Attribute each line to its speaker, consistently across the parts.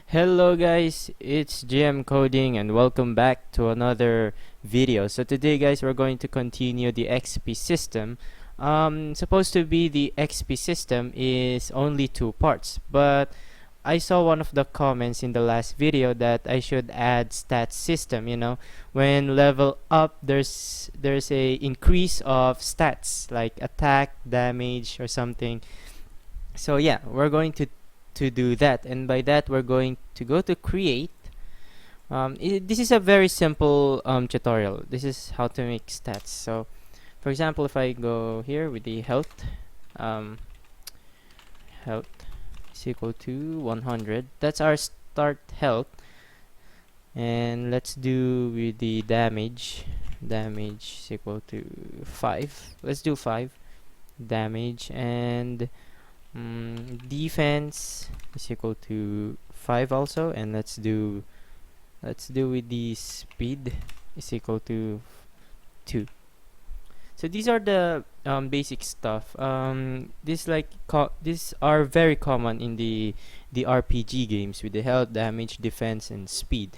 Speaker 1: Hello guys, it's GM Coding and welcome back to another video. So today guys, we're going to continue the XP system. Supposed to be the XP system is only two parts, but I saw one of the comments in the last video that I should add stats system, when level up there's a increase of stats like attack, damage or something. So yeah, we're going to do that, and by that we're going to go to create. This is a very simple tutorial. This is how to make stats. So for example, if I go here with the um, health is equal to 100, that's our start health. And let's do with the damage is equal to 5. Let's do 5 damage, and defense is equal to 5 also, and let's do with the speed is equal to 2. So these are the basic stuff. These are very common in the RPG games with the health, damage, defense, and speed.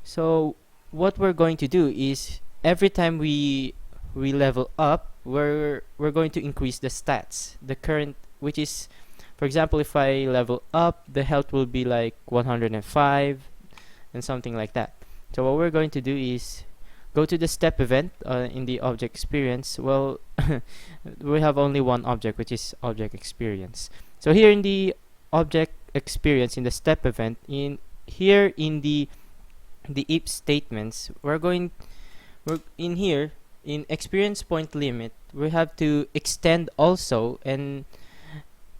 Speaker 1: So what we're going to do is every time we level up, we're going to increase the stats. The current, which is, for example, if I level up, the health will be like 105 and something like that. So what we're going to do is go to the step event in the object experience. Well, we have only one object, which is object experience. So here in the object experience, in the step event, in the if statements, we're in here in experience point limit, we have to extend also, and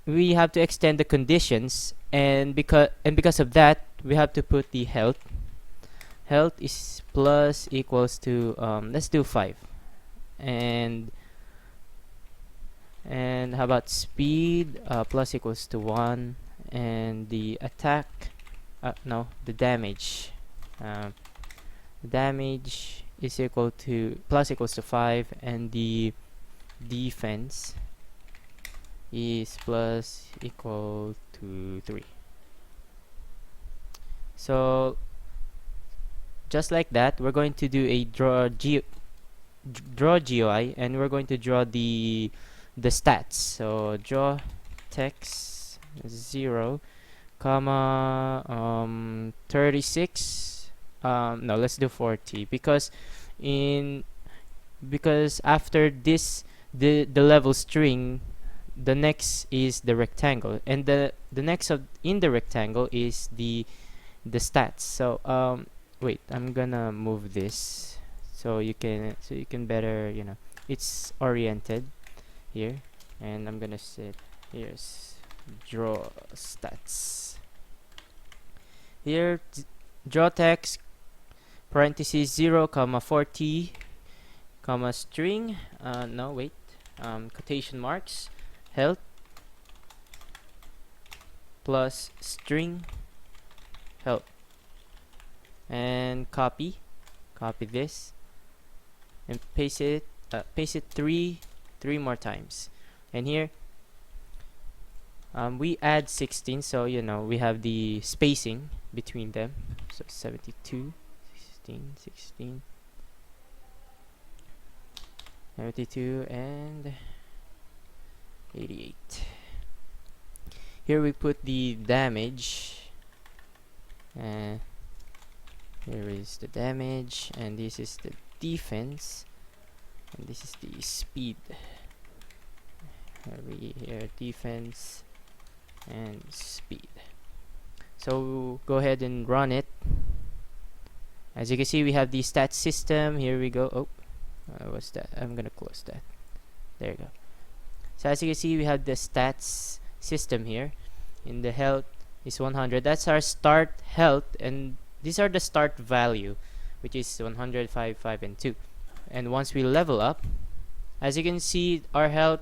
Speaker 1: we have to extend the conditions, and because of that, we have to put the health is plus equals to let's do 5, and how about speed plus equals to 1, and the attack the damage is equal to plus equals to 5, and the defense is plus equal to 3. So just like that, we're going to do a draw GUI, and we're going to draw the stats. So draw text 0 comma 36. No, let's do 40, because after this the level string, the next is the rectangle, and the next in the rectangle is the stats. So wait, I'm gonna move this so you can better, it's oriented here, and I'm gonna set here's draw stats. Here draw text parentheses 0 comma 40 comma string no wait quotation marks health plus string health, and copy this and paste it three more times. And here we add 16, so we have the spacing between them. So 72 16 72 and 88. Here we put the damage, here is the damage, and this is the defense, and this is the speed. Here defense and speed. So go ahead and run it. As you can see, we have the stat system. Here we go. What's that? I'm gonna close that. There you go. So as you can see, we have the stats system here. In the health is 100. That's our start health, and these are the start value, which is 100, 5, 5, and 2. And once we level up, as you can see, our health,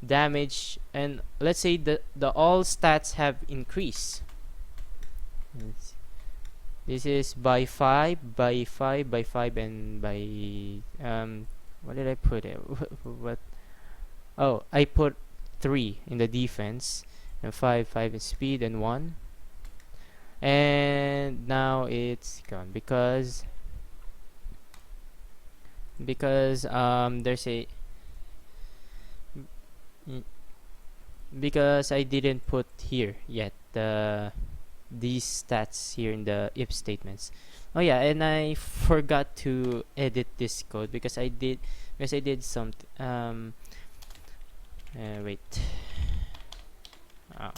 Speaker 1: damage, and let's say the all stats have increased. This is by 5, by 5, by 5, and by what did I put it? What? Oh, I put 3 in the defense, and 5 in speed, and 1. And now it's gone because there's a mm, because I didn't put here yet these stats here in the if statements. Oh yeah, and I forgot to edit this code because I did some wait. Ah.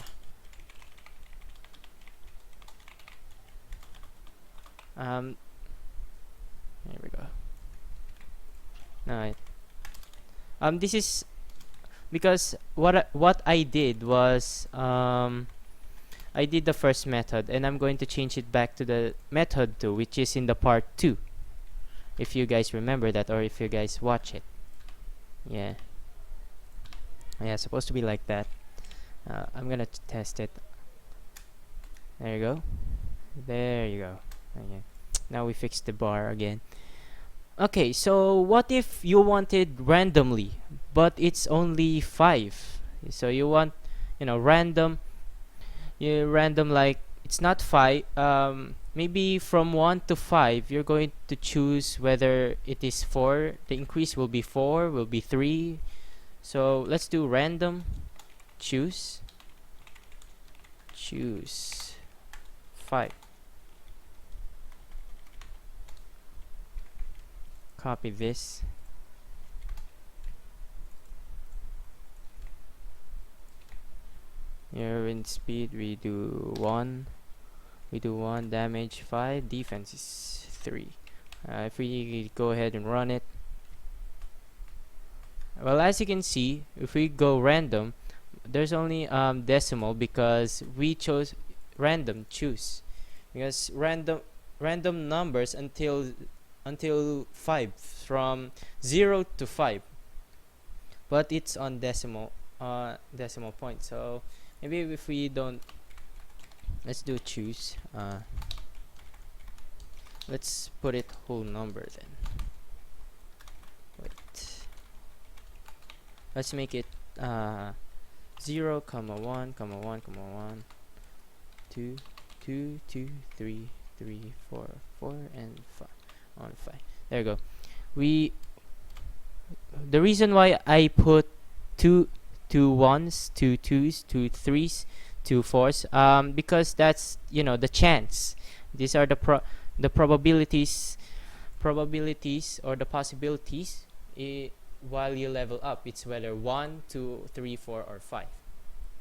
Speaker 1: Um there we go. No, this is because what I did was I did the first method and I'm going to change it back to the method 2, which is in the part 2, if you guys remember that, or if you guys watch it. Yeah, supposed to be like that. I'm gonna test it. There you go. There you go. Okay. Now we fix the bar again. Okay, so what if you wanted randomly, but it's only 5? So you want, random. You random, like it's not 5. Maybe from 1 to 5, you're going to choose whether it is 4. The increase will be 4, will be 3. So let's do random. Choose 5. Copy this. Here in speed we do 1. Damage 5, defense is 3. If we go ahead and run it, well, as you can see, if we go random, there's only decimal because we chose random choose, because random numbers until 5, from 0 to 5, but it's on decimal point. So maybe if we don't, let's do choose, let's put it whole number then. Wait, let's make it 0, 1, 2, 2, 2, 3, 3, 4, 4, and 5. On 5. There you go. The reason why I put two 1s, 2 2s, 2 3s, 2 4s, because that's the chance. These are the probabilities or the possibilities while you level up. It's whether 1, 2, 3, 4, or 5.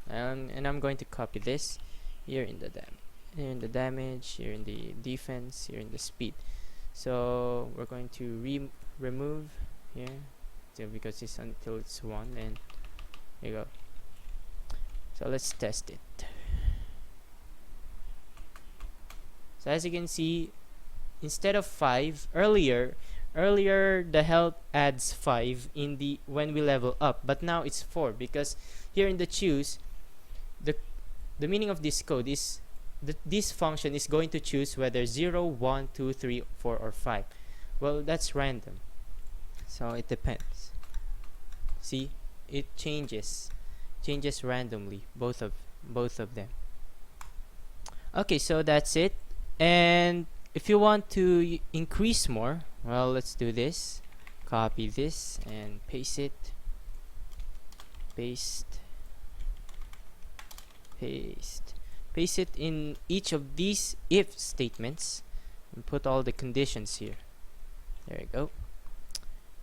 Speaker 1: And I'm going to copy this here in the damage, here in the defense, here in the speed. So we're going to remove here, because it's until it's 1, and here you go. So let's test it. So as you can see, instead of 5 earlier the health adds 5 in the when we level up, but now it's 4, because here in the choose, the meaning of this code is this function is going to choose whether 0, 1, 2, 3, 4, or 5. Well, that's random, so it depends. See, it changes randomly, both of them. Okay, so that's it. And if you want to increase more, well, let's do this. Copy this and paste it. Paste it in each of these if statements and put all the conditions here. There you go.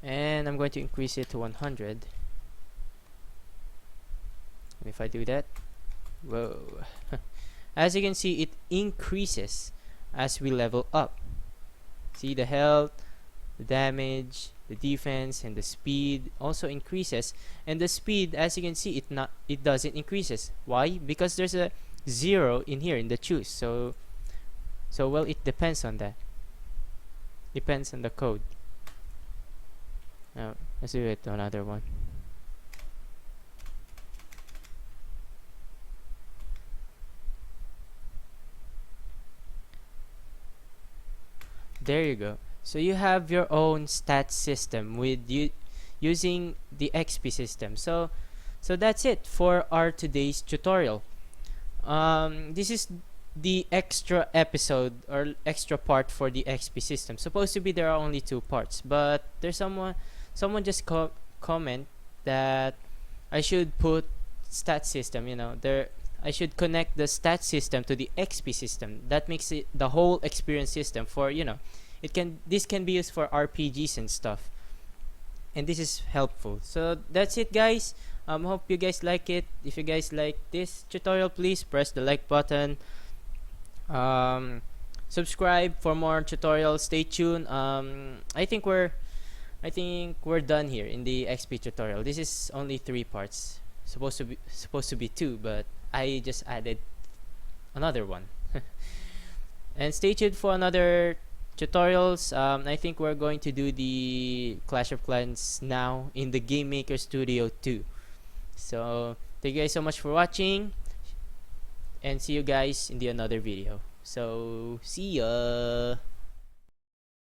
Speaker 1: And I'm going to increase it to 100. And if I do that, whoa. As you can see, it increases as we level up. See, the health, the damage, the defense, and the speed also increases. And the speed, as you can see, it doesn't increases. Why? Because there's a 0 in here in the choose. So well, it depends on that. Depends on the code. Now let's do it to another one. There you go. So you have your own stat system with using the XP system. So that's it for our today's tutorial. This is the extra episode or extra part for the XP system. Supposed to be there are only two parts, but there's someone just comment that I should put stat system. There I should connect the stat system to the XP system. That makes it the whole experience system for this can be used for RPGs and stuff, and this is helpful. So that's it, guys. Hope you guys like it. If you guys like this tutorial, please press the like button. um, Subscribe for more tutorials. Stay tuned. I think we're done here in the XP tutorial. This is only 3 parts. Supposed to be 2, but I just added another one. And stay tuned for another tutorials. I think we're going to do the Clash of Clans now in the GameMaker Studio 2. So thank you guys so much for watching, and see you guys in the another video. So see ya.